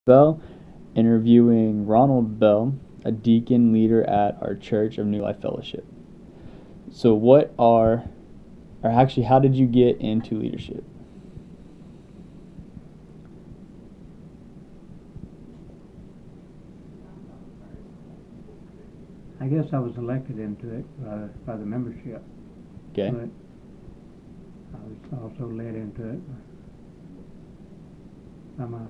Bell, interviewing Ronald Bell, a deacon leader at our Church of New Life Fellowship. So, or actually, how did you get into leadership? I guess I was elected into it by the membership, Okay. but I was also led into it by my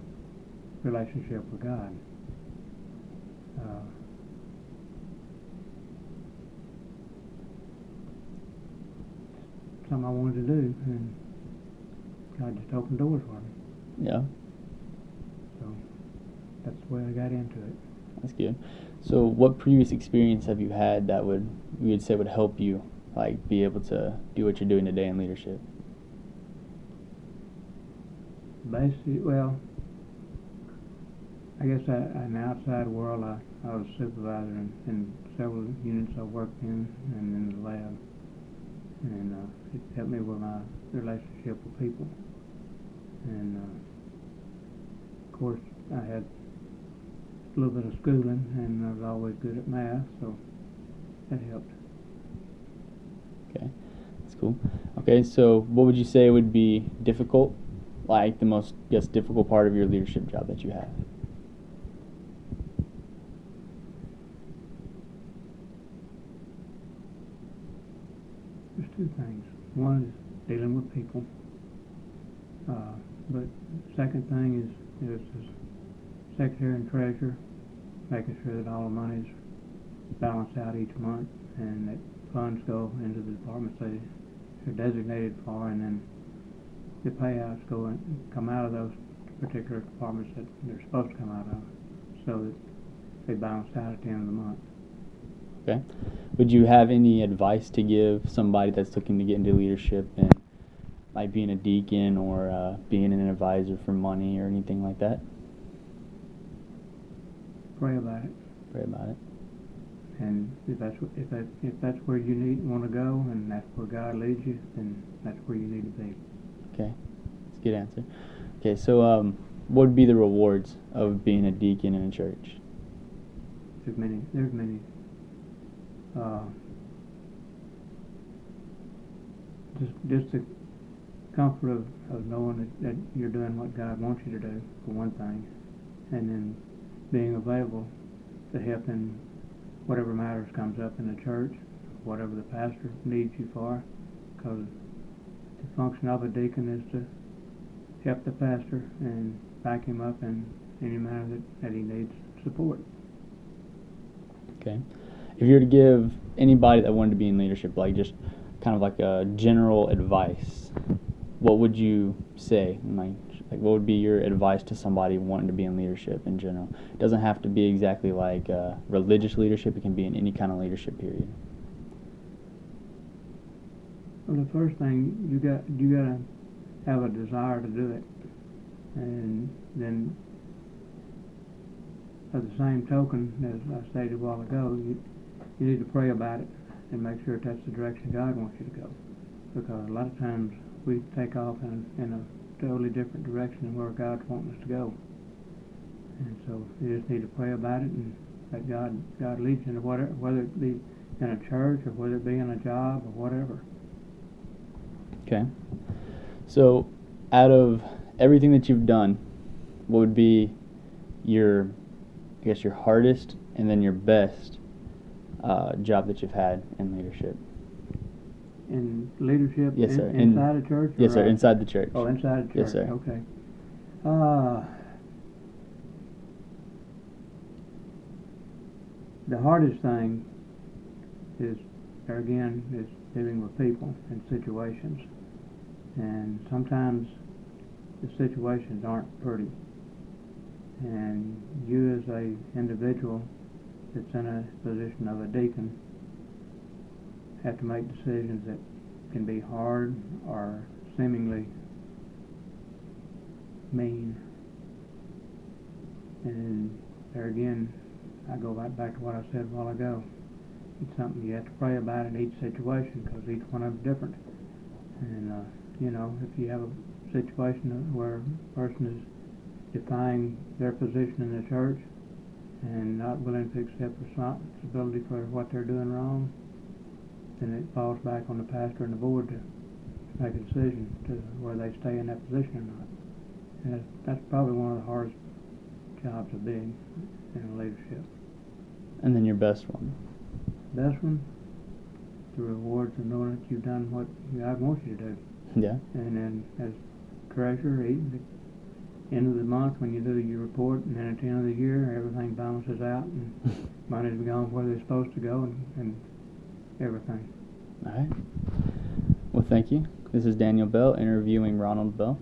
relationship with God. Uh, Something I wanted to do, and God just opened doors for me. Yeah, So that's the way I got into it. that's good. So, what previous experience have you had that you would say would help you, like, be able to do what you're doing today in leadership? Basically, well, I guess in the outside world, I was a supervisor in several units I worked in and in the lab, and it helped me with my relationship with people. And of course, I had a little bit of schooling, and I was always good at math, so that helped. Okay, that's cool. Okay, so what would you say would be difficult, like the most, difficult part of your leadership job that you have? There's two things. One is dealing with people, but the second thing is secretary and treasurer, making sure that all the money's balanced out each month and that funds go into the departments they're designated for, and then the payouts come out of those particular departments that they're supposed to come out of, so that they balance out at the end of the month. Okay. Would you have any advice to give somebody that's looking to get into leadership and like being a deacon or being an advisor for money or anything like that? Pray about it, Pray about it. and if that's where you want to go, and that's where God leads you, then that's where you need to be. Okay, that's a good answer. Okay, so what would be the rewards of being a deacon in a church? There's many. Uh, just the comfort of knowing that you're doing what God wants you to do, for one thing, and then being available to help in whatever matters comes up in the church, whatever the pastor needs you for, because the function of a deacon is to help the pastor and back him up in any manner that he needs support. Okay. If you were to give anybody that wanted to be in leadership, like just kind of like a general advice, what would you say? Like what would be your advice to somebody wanting to be in leadership in general? It doesn't have to be exactly like religious leadership. It can be in any kind of leadership period. Well, the first thing you got to have a desire to do it, and then at the same token, as I stated a while ago, you need to pray about it and make sure that's the direction God wants you to go, because a lot of times we take off in a totally different direction than where God's wanting us to go, and so you just need to pray about it and let God lead you into whether it be in a church or whether it be in a job or whatever. Okay. So, out of everything that you've done, what would be your, your hardest and then your best job that you've had in leadership? In leadership, Yes, sir. inside a church? Yes, sir. Inside the church. Oh, inside a church. Yes, sir. Okay. The hardest thing is dealing with people and situations. And sometimes the situations aren't pretty. And you as a individual that's in a position of a deacon have to make decisions that can be hard or seemingly mean. And there again, I go right back to what I said a while ago. It's something you have to pray about in each situation, because each one of them is different. And if you have a situation where a person is defying their position in the church and not willing to accept responsibility for what they're doing wrong, then it falls back on the pastor and the board to make a decision to whether they stay in that position or not. And that's probably one of the hardest jobs of being in leadership. And then your best one? Best one, the rewards of knowing that you've done what God wants you to do. Yeah. And then as treasurer, at the end of the month when you do your report, and then at the end of the year, everything balances out and money's gone where they're supposed to go and everything. All right. Well, thank you. This is Daniel Bell interviewing Ronald Bell.